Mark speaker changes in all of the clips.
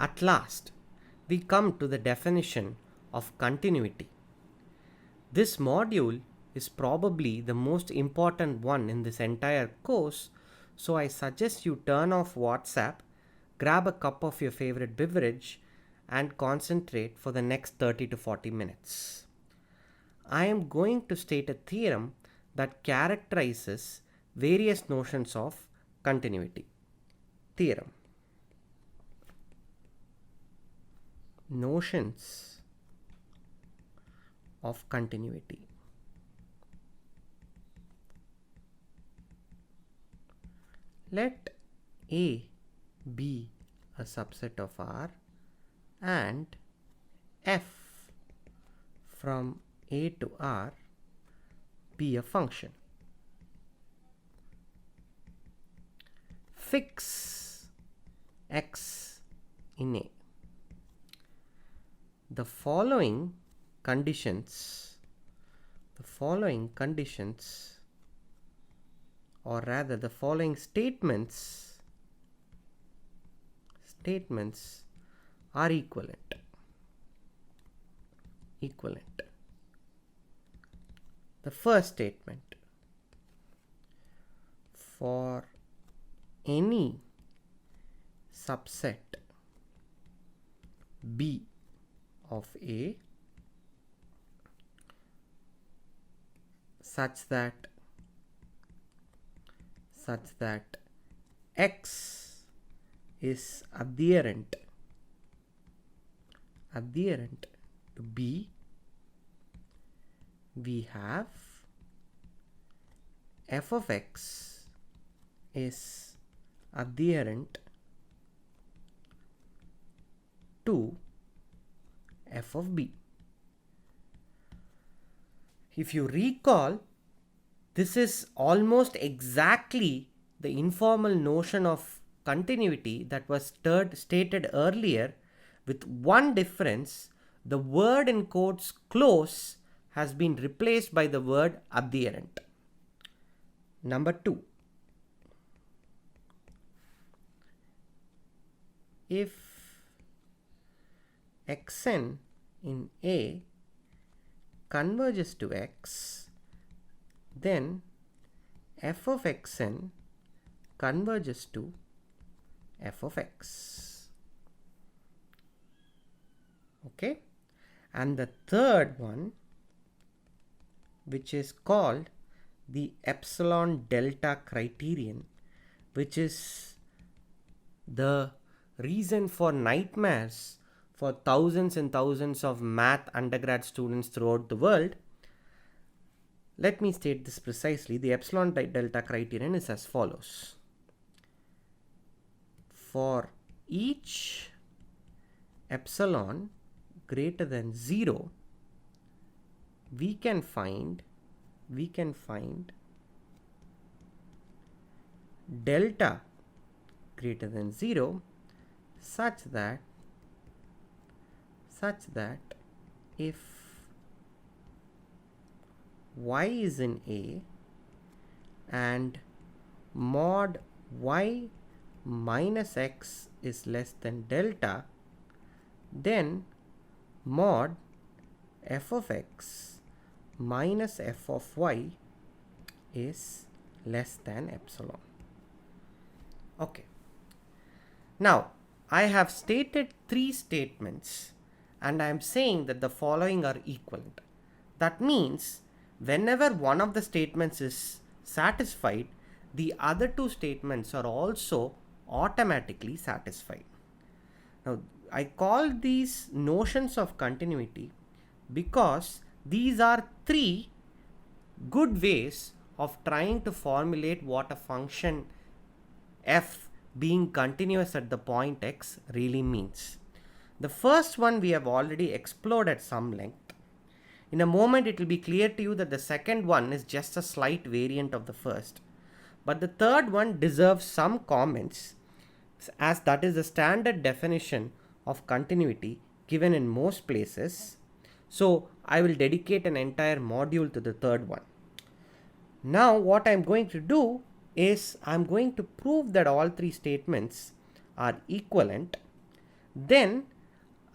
Speaker 1: At last, we come to the definition of continuity. This module is probably the most important one in this entire course, so I suggest you turn off WhatsApp, grab a cup of your favorite beverage, and concentrate for the next 30 to 40 minutes. I am going to state a theorem that characterizes various notions of continuity. Theorem. Notions of continuity. Let A be a subset of R and f from A to R be a function. Fix x in A. The following conditions, or rather the following statements are equivalent. The first statement: for any subset B of A such that X is adherent to B, we have f of x is adherent to f of B. If you recall, this is almost exactly the informal notion of continuity that was stated earlier, with one difference: the word in quotes close has been replaced by the word adherent. Number 2. If xn in A converges to x, then f of xn converges to f of x. Okay? And the third one, which is called the epsilon delta criterion, which is the reason for nightmares for thousands and thousands of math undergrad students throughout the world. Let me state this precisely. The epsilon delta criterion is as follows. For each epsilon greater than 0, we can find delta greater than 0 such that if y is in A and mod y minus x is less than delta, then mod f of x minus f of y is less than epsilon. Okay. Now, I have stated 3 statements and I am saying that the following are equivalent. That means whenever one of the statements is satisfied, the other 2 statements are also automatically satisfied. Now, I call these notions of continuity because these are 3 good ways of trying to formulate what a function f being continuous at the point x really means. The first one we have already explored at some length. In a moment it will be clear to you that the second one is just a slight variant of the first. But the third one deserves some comments, as that is the standard definition of continuity given in most places. So I will dedicate an entire module to the third one. Now what I am going to do is I am going to prove that all 3 statements are equivalent then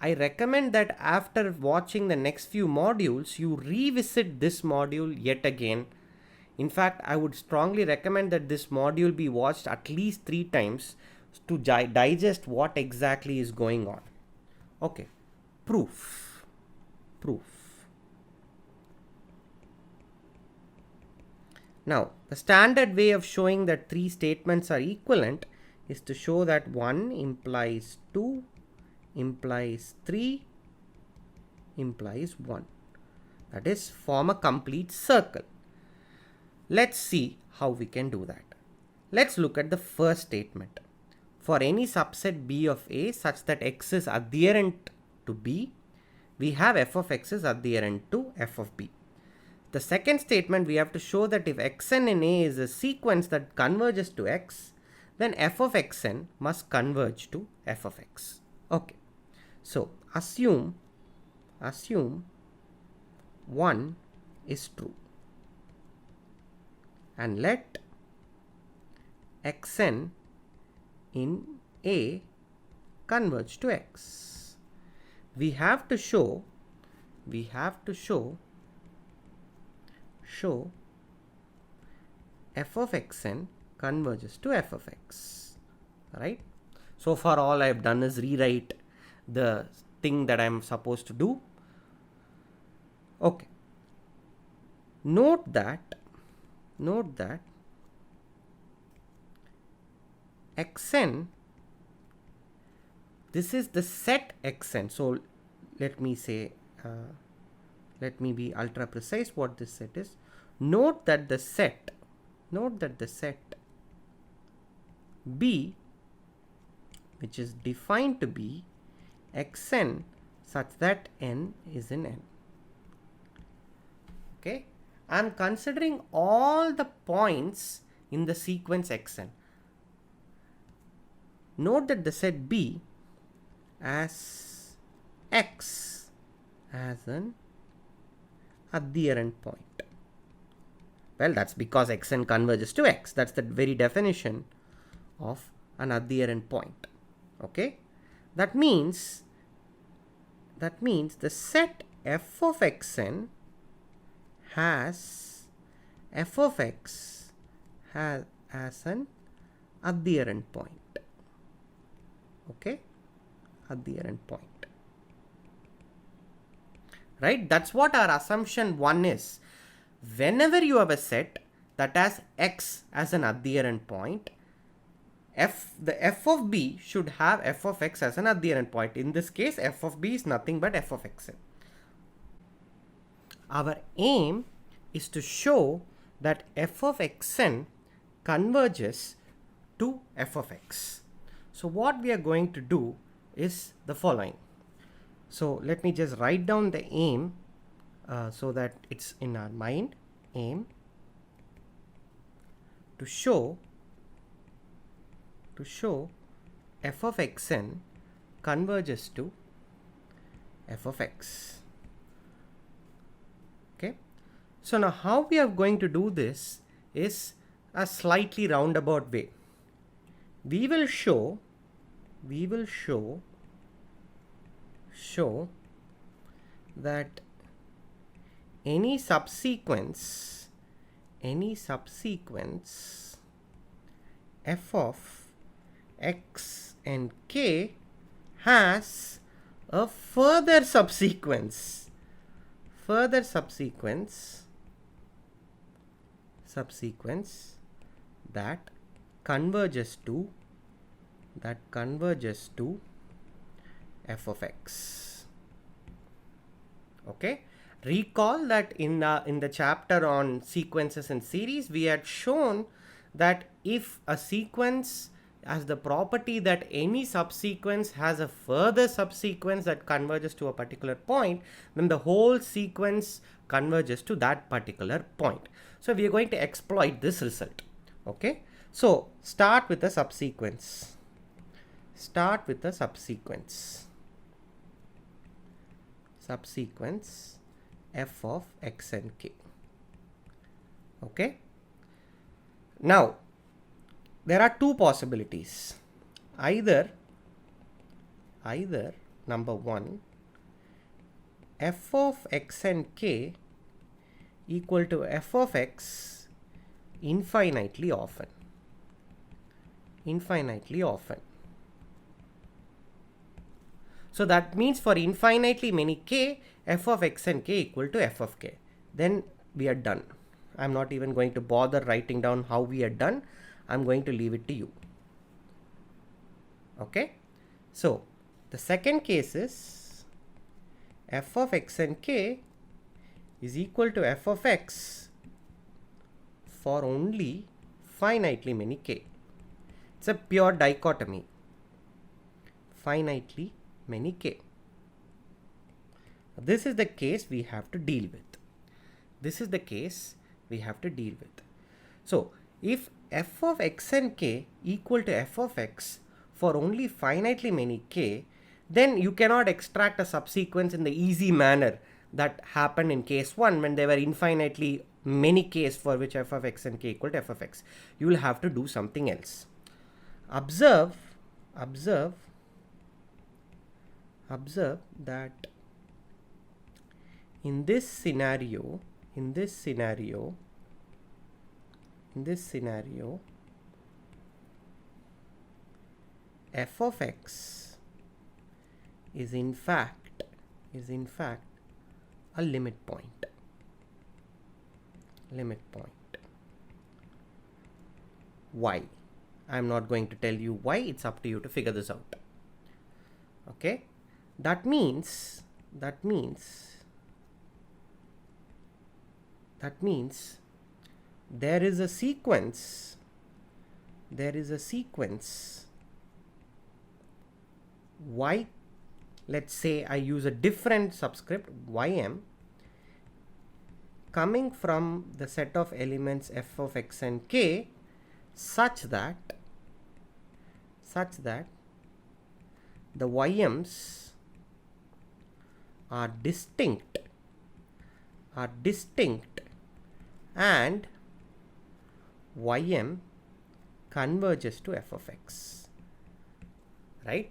Speaker 1: I recommend that after watching the next few modules, you revisit this module yet again. In fact, I would strongly recommend that this module be watched at least 3 times to digest what exactly is going on. Okay, proof. Now, the standard way of showing that 3 statements are equivalent is to show that 1 implies 2 implies 3 implies 1. That is, form a complete circle. Let's see how we can do that. Let's look at the first statement. For any subset B of A such that X is adherent to B, we have f of X is adherent to f of B. The second statement, we have to show that if Xn in A is a sequence that converges to X, then f of Xn must converge to f of X. Okay. So assume 1 is true and let Xn in A converge to X. We have to show f of Xn converges to f of X, right? So far all I have done is rewrite the thing that I am supposed to do. Okay. Note that Xn, this is the set Xn. So let me say, let me be ultra precise what this set is. Note that the set B, which is defined to be Xn such that n is in N. Okay, I am considering all the points in the sequence Xn. Note that the set B as X as an adherent point. Well, that's because Xn converges to X. That's the very definition of an adherent point. Okay, that means the set f of Xn has f of X as an adherent point. Okay, adherent point, right? That's what our assumption 1 is. Whenever you have a set that has X as an adherent point, the f of B should have f of X as an adherent point. In this case, f of B is nothing but f of Xn. Our aim is to show that f of Xn converges to f of X. So what we are going to do is the following. So let me just write down the aim so that it's in our mind. Aim to show f of Xn converges to f of X. Okay. So now how we are going to do this is a slightly roundabout way. We will show that any subsequence f of X and K has a further subsequence that converges to f of X. Okay, recall that in the chapter on sequences and series, we had shown that if a sequence has the property that any subsequence has a further subsequence that converges to a particular point, then the whole sequence converges to that particular point. So we are going to exploit this result. Okay, so start with a subsequence. Subsequence f of X and K. Okay. Now, there are two possibilities. Either number 1, f of x and k equal to f of x infinitely often. So that means for infinitely many k, f of x and k equal to f of k. Then we are done. I'm not even going to bother writing down how we are done. I'm going to leave it to you. Okay. So the second case is f of x and k is equal to f of x for only finitely many k. It's a pure dichotomy. Finitely many k. This is the case we have to deal with. So if f of x and k equal to f of x for only finitely many k, then you cannot extract a subsequence in the easy manner that happened in case 1 when there were infinitely many k's for which f of x and k equal to f of x. You will have to do something else. Observe that in this scenario f of x is in fact a limit point. Why? I'm not going to tell you why. It's up to you to figure this out. Okay, that means there is a sequence y, let's say I use a different subscript ym, coming from the set of elements f of x and k such that the yms are distinct and ym converges to f of x, right?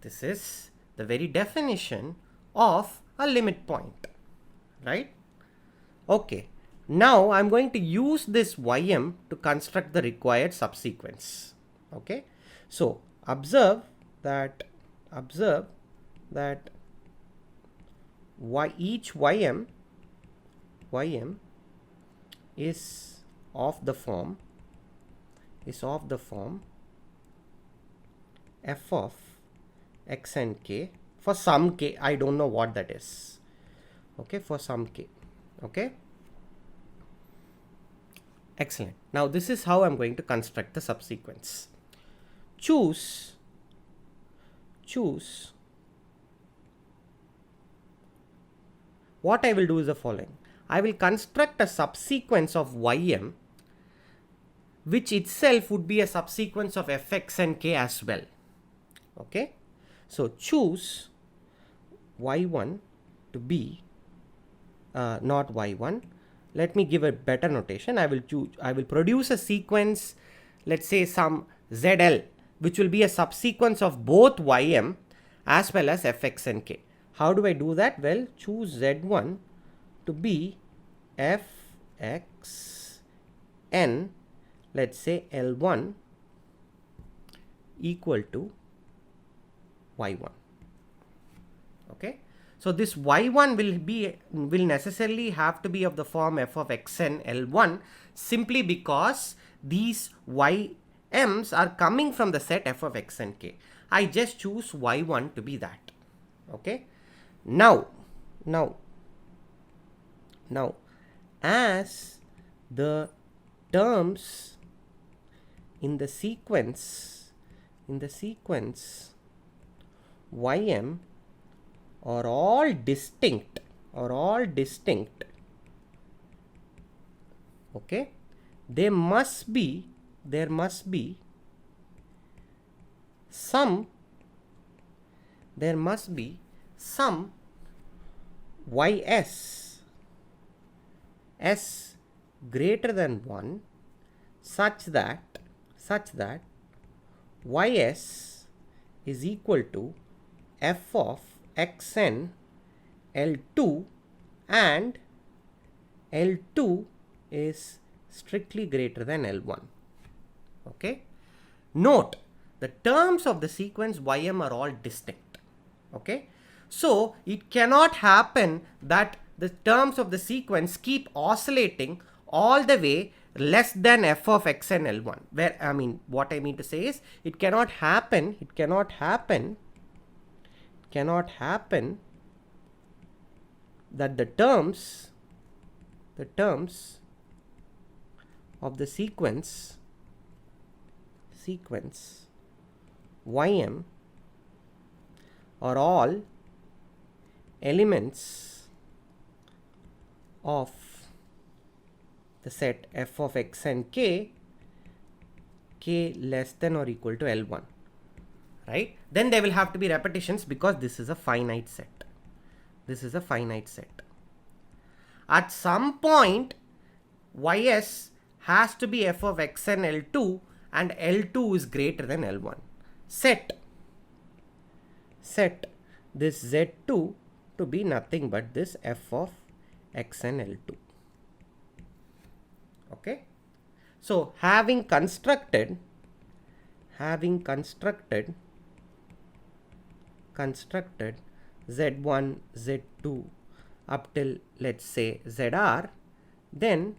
Speaker 1: This is the very definition of a limit point, right? Okay, now I'm going to use this ym to construct the required subsequence. Okay, so observe that each ym is of the form f of x and k for some k. I don't know what that is. Okay, for some k. Okay, excellent. Now this is how I'm going to construct the subsequence. Choose what I will do is the following. I will construct a subsequence of ym which itself would be a subsequence of fx and k as well. Okay, so choose y1 to be not y1. Let me give a better notation. I will produce a sequence, let's say some zl, which will be a subsequence of both ym as well as fx and k. How do I do that? Well, choose z1 to be fx n, let's say L1 equal to y1. Okay, so this y1 will necessarily have to be of the form f of xn L1 simply because these yms are coming from the set f of x and k. I just choose y1 to be that. Okay, now as the terms in the sequence ym are all distinct, okay, there must be some ys s greater than 1 such that ys is equal to f of xn L2 and L2 is strictly greater than L1. Okay. Note, the terms of the sequence ym are all distinct. Okay. So it cannot happen that the terms of the sequence keep oscillating all the way less than f of x and L1. Where, I mean, what I mean to say is, it cannot happen that the terms of the sequence ym are all elements of the set f of x and k less than or equal to L1, right? Then there will have to be repetitions because this is a finite set. At some point, ys has to be f of x and L2 and L2 is greater than L1. Set this Z2 to be nothing but this f of x and L2. Okay. So having constructed Z1, Z2 up till, let's say, ZR, then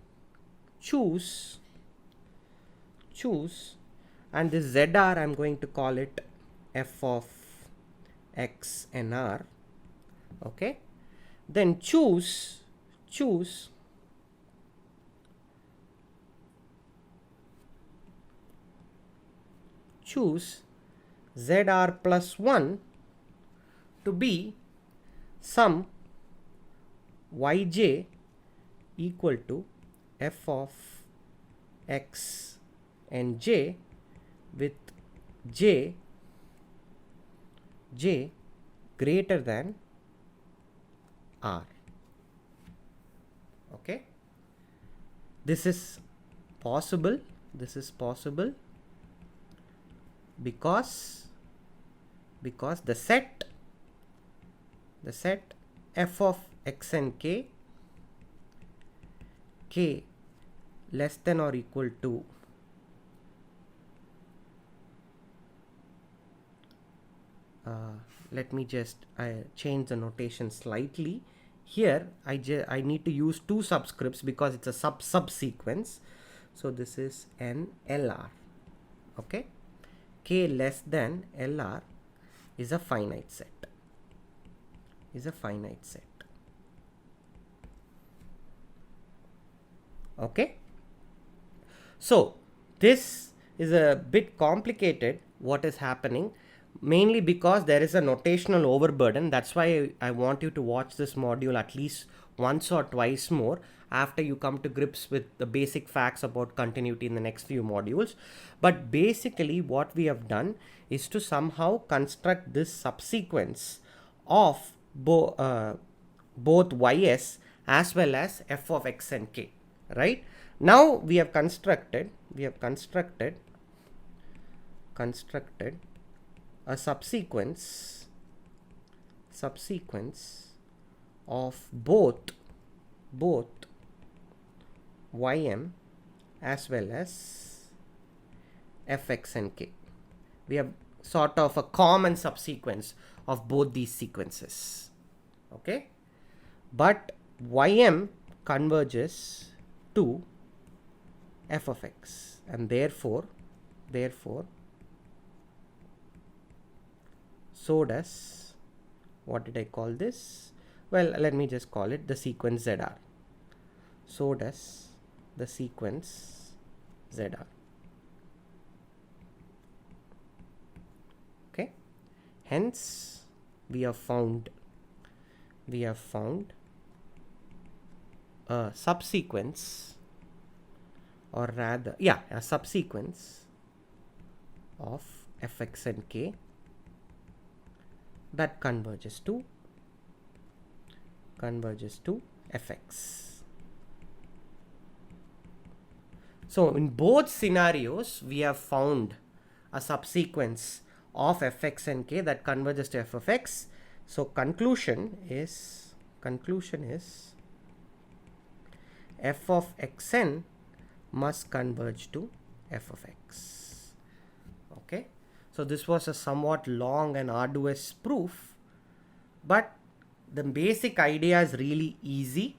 Speaker 1: choose, and this ZR I'm going to call it f of x and R. Okay. Then choose ZR plus 1 to be some yj equal to f of x and j with j greater than R. Okay. This is possible because the set f of x and k less than or equal to let me just change the notation slightly. Here I need to use two subscripts because it's a subsequence. So this is an LR. Okay. K less than LR is a finite set. Okay. So this is a bit complicated what is happening, mainly because there is a notational overburden. That's why I want you to watch this module at least once or twice more after you come to grips with the basic facts about continuity in the next few modules. But basically what we have done is to somehow construct this subsequence of both ys as well as f of x and k. Right? Now we have constructed a subsequence of both ym as well as fx and k. We have sort of a common subsequence of both these sequences. Okay. But ym converges to f of x, and therefore so does, what did I call this? Well, let me just call it the sequence ZR. So does the sequence ZR. Okay. Hence we have found a subsequence, or rather, a subsequence of fx and k that converges to fx. So in both scenarios we have found a subsequence of fx and k that converges to f of x. So conclusion is f of xn must converge to f of x. Okay, so this was a somewhat long and arduous proof, but the basic idea is really easy.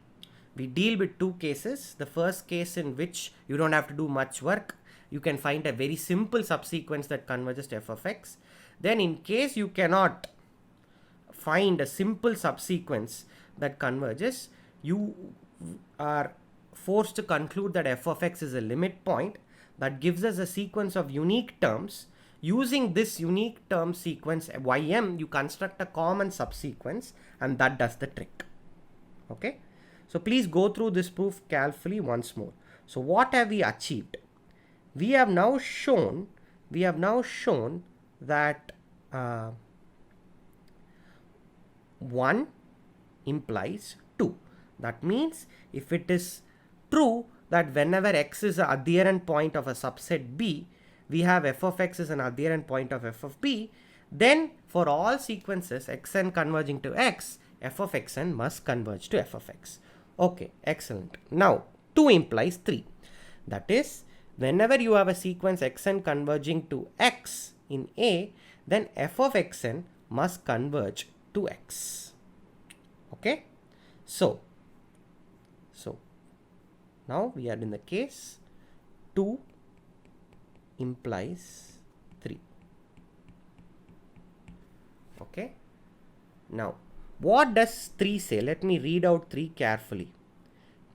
Speaker 1: We deal with two cases. The first case in which you don't have to do much work, you can find a very simple subsequence that converges to f of x. Then in case you cannot find a simple subsequence that converges, you are forced to conclude that f of x is a limit point that gives us a sequence of unique terms. Using this unique term sequence ym, you construct a common subsequence, and that does the trick. Okay, so please go through this proof carefully once more. So what have we achieved? We have now shown that 1 implies 2. That means if it is true that whenever x is an adherent point of a subset B, we have f of x is an adherent point of f of B, then for all sequences xn converging to x, f of xn must converge to f of x. Okay, excellent. Now 2 implies 3. That is, whenever you have a sequence xn converging to x in A, then f of xn must converge to x. Okay, so now we are in the case 2 implies 3. Okay, now what does 3 say? Let me read out 3 carefully.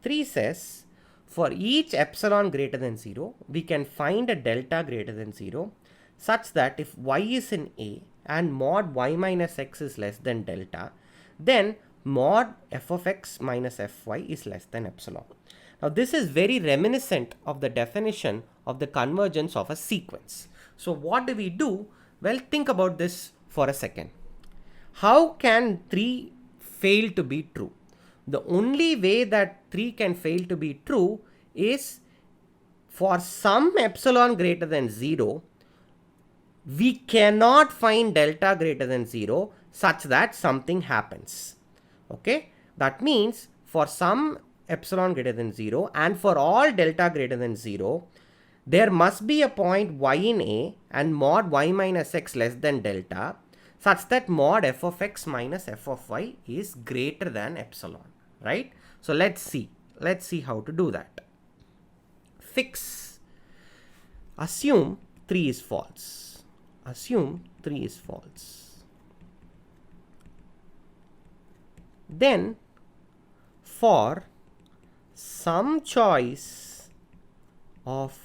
Speaker 1: 3 says, for each epsilon greater than 0, we can find a delta greater than 0 such that if y is in A and mod y minus x is less than delta, then mod f of x minus fy is less than epsilon. Now this is very reminiscent of the definition of the convergence of a sequence. So what do we do? Well, think about this for a second. How can 3 fail to be true? The only way that 3 can fail to be true is for some epsilon greater than 0, we cannot find delta greater than 0 such that something happens. Okay, that means for some epsilon greater than 0 and for all delta greater than 0, there must be a point y in A and mod y minus x less than delta such that mod f of x minus f of y is greater than epsilon, right? So let's see how to do that. Assume 3 is false. Then for some choice of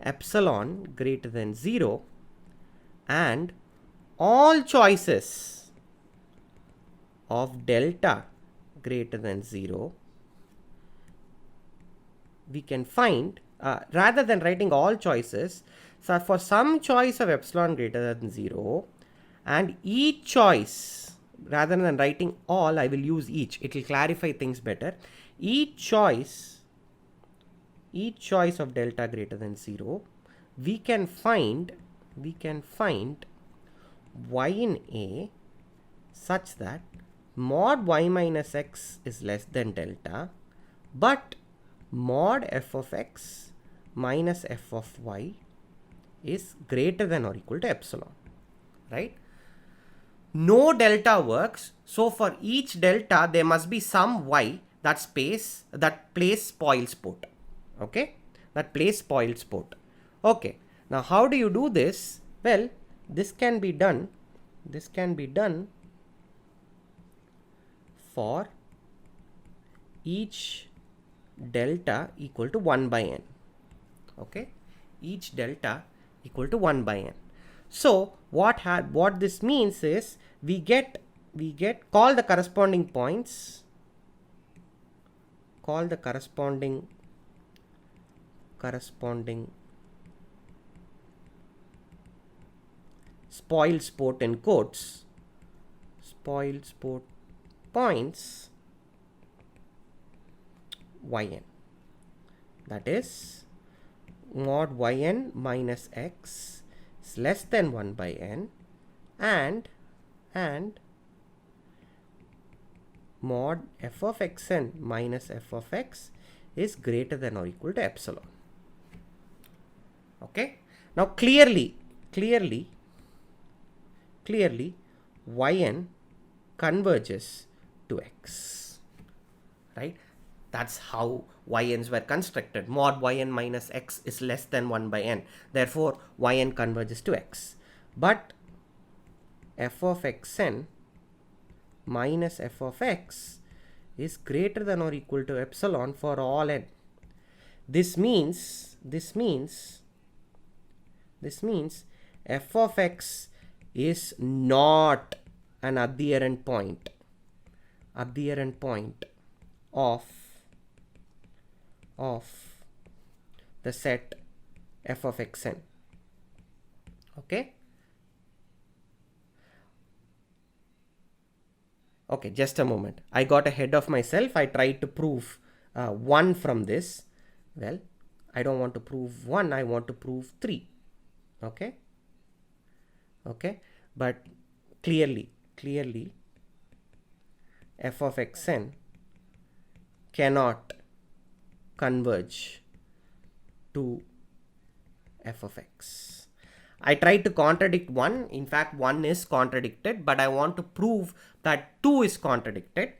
Speaker 1: epsilon greater than 0 and all choices of delta greater than 0, we can find, rather than writing all choices, so for some choice of epsilon greater than 0 and each choice, rather than writing all, I will use each. It will clarify things better. Each choice of delta greater than 0, we can find y in A such that mod y minus x is less than delta, but mod f of x minus f of y is greater than or equal to epsilon, right? No delta works, so for each delta there must be some y that plays spoil sport. Okay, that plays spoil sport. Okay, now how do you do this? Well, this can be done for each delta equal to 1 by n. Okay, each delta equal to 1 by n. So what this means is we get call the corresponding points, spoil sport in quotes, spoil sport points yn, that is mod yn minus x is less than 1 by n, and mod f of xn minus f of x is greater than or equal to epsilon. Okay. Now clearly yn converges to x, right? That's how yns were constructed. Mod yn minus x is less than 1 by n. Therefore, yn converges to x. But f of xn minus f of x is greater than or equal to epsilon for all n. This means f of x is not an adherent point of the set f of xn. Okay. Okay, just a moment. I got ahead of myself. I tried to prove 1 from this. Well, I don't want to prove 1. I want to prove 3. Okay. Okay. But clearly f of xn cannot converge to f of x. I tried to contradict 1. In fact, 1 is contradicted, but I want to prove that 2 is contradicted.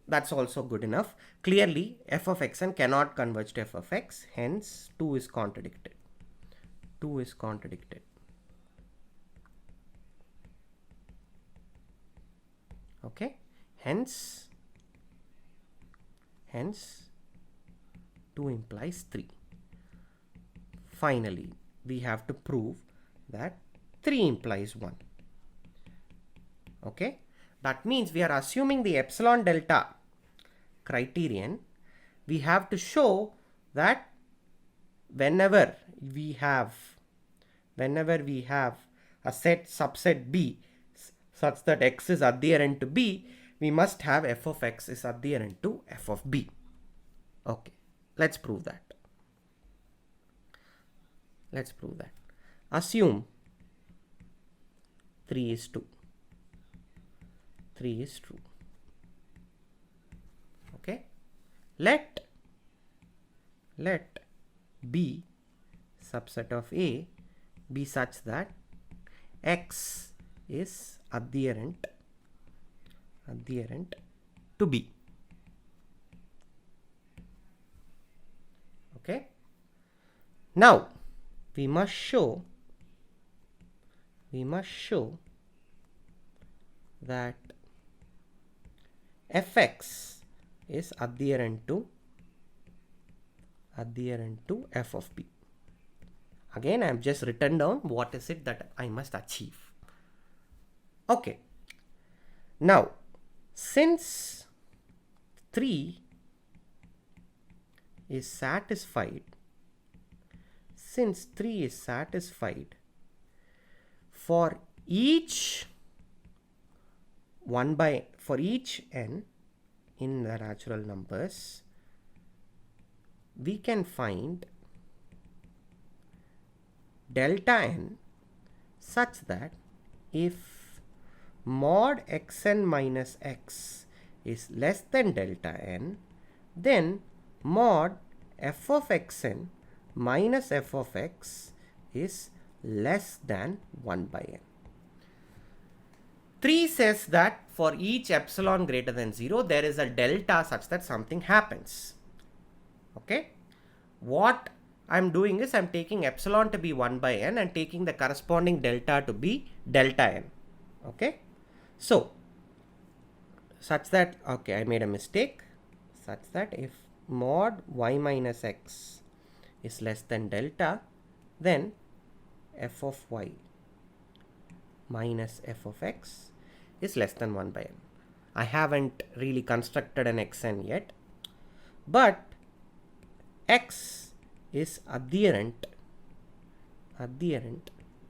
Speaker 1: That's also good enough. Clearly, f of xn cannot converge to f of x. Hence, 2 is contradicted. 2 is contradicted. Okay. Hence 2 implies 3. Finally, we have to prove that 3 implies 1. Okay. That means we are assuming the epsilon delta criterion. We have to show that whenever we have a set subset B such that x is adherent to B, we must have f of x is adherent to f of B. Okay, let's prove that. Assume 3 is 2. 3 is true. Okay. Let B subset of A be such that x is adherent to B. Okay. Now we must show that fx is adherent to f of B. Again, I have just written down what is it that I must achieve. Okay. Now, since 3 is satisfied, for each n in the natural numbers, we can find delta n such that if mod xn minus x is less than delta n, then mod f of xn minus f of x is less than 1 by n. 3 says that for each epsilon greater than 0, there is a delta such that something happens. Okay. What I'm doing is I'm taking epsilon to be 1 by n and taking the corresponding delta to be delta n. Okay. So, such that, okay, I made a mistake, such that if mod y minus x is less than delta, then f of y minus f of x is less than 1 by n. I haven't really constructed an xn yet, but x is adherent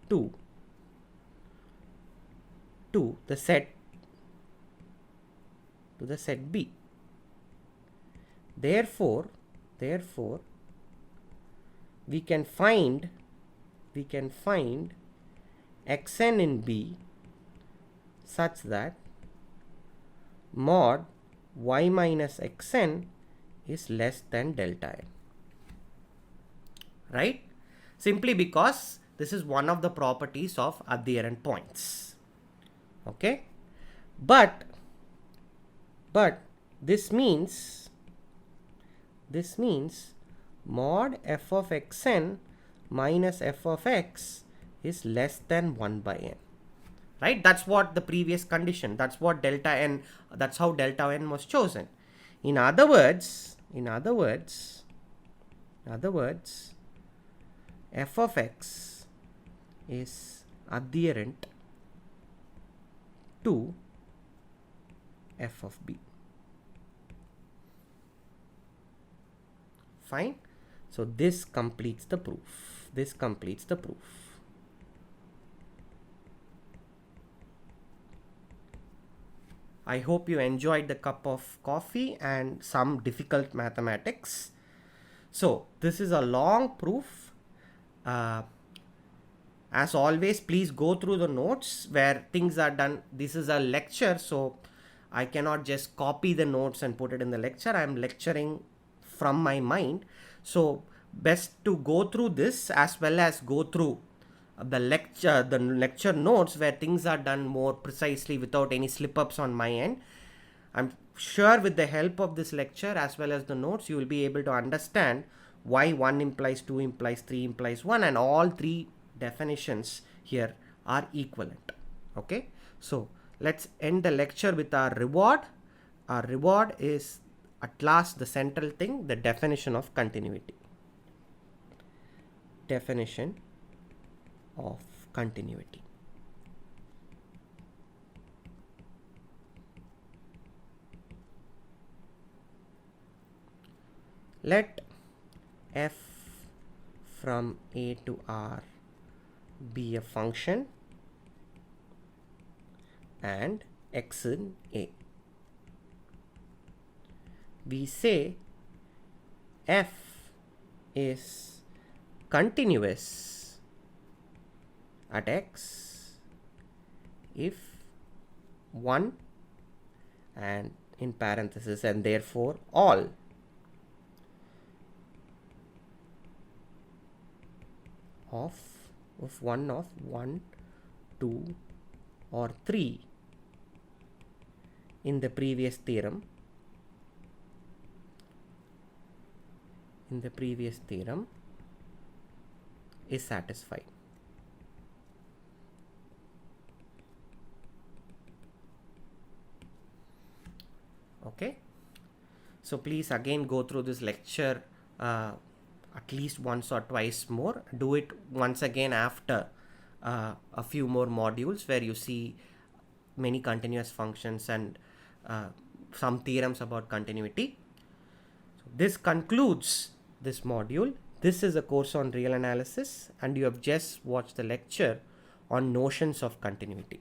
Speaker 1: to the set B. Therefore we can find xn in B such that mod y minus xn is less than delta n, right? Simply because this is one of the properties of adherent points. Okay, but this means mod f of xn minus f of x is less than 1 by n, right? That's what the previous condition, that's what delta n, that's how delta n was chosen. In other words, f of x is adherent to f of b. Fine. So this completes the proof. I hope you enjoyed the cup of coffee and some difficult mathematics. So this is a long proof. As always, please go through the notes where things are done. This is a lecture, so I cannot just copy the notes and put it in the lecture. I am lecturing from my mind. So best to go through this as well as go through the lecture notes where things are done more precisely without any slip-ups on my end. I'm sure with the help of this lecture as well as the notes, you will be able to understand why 1 implies 2 implies 3 implies 1, and all three definitions here are equivalent. Okay, so let's end the lecture with our reward. Our reward is at last the central thing, the definition of continuity. Definition of continuity. Let f from a to r be a function and x in a. We say f is continuous at x if 1 and in parenthesis and therefore all of 1, 2 or 3 in the previous theorem is satisfied. Okay, so please again go through this lecture at least once or twice more. Do it once again after a few more modules where you see many continuous functions and some theorems about continuity. So this concludes this module. This is a course on real analysis, and you have just watched the lecture on notions of continuity.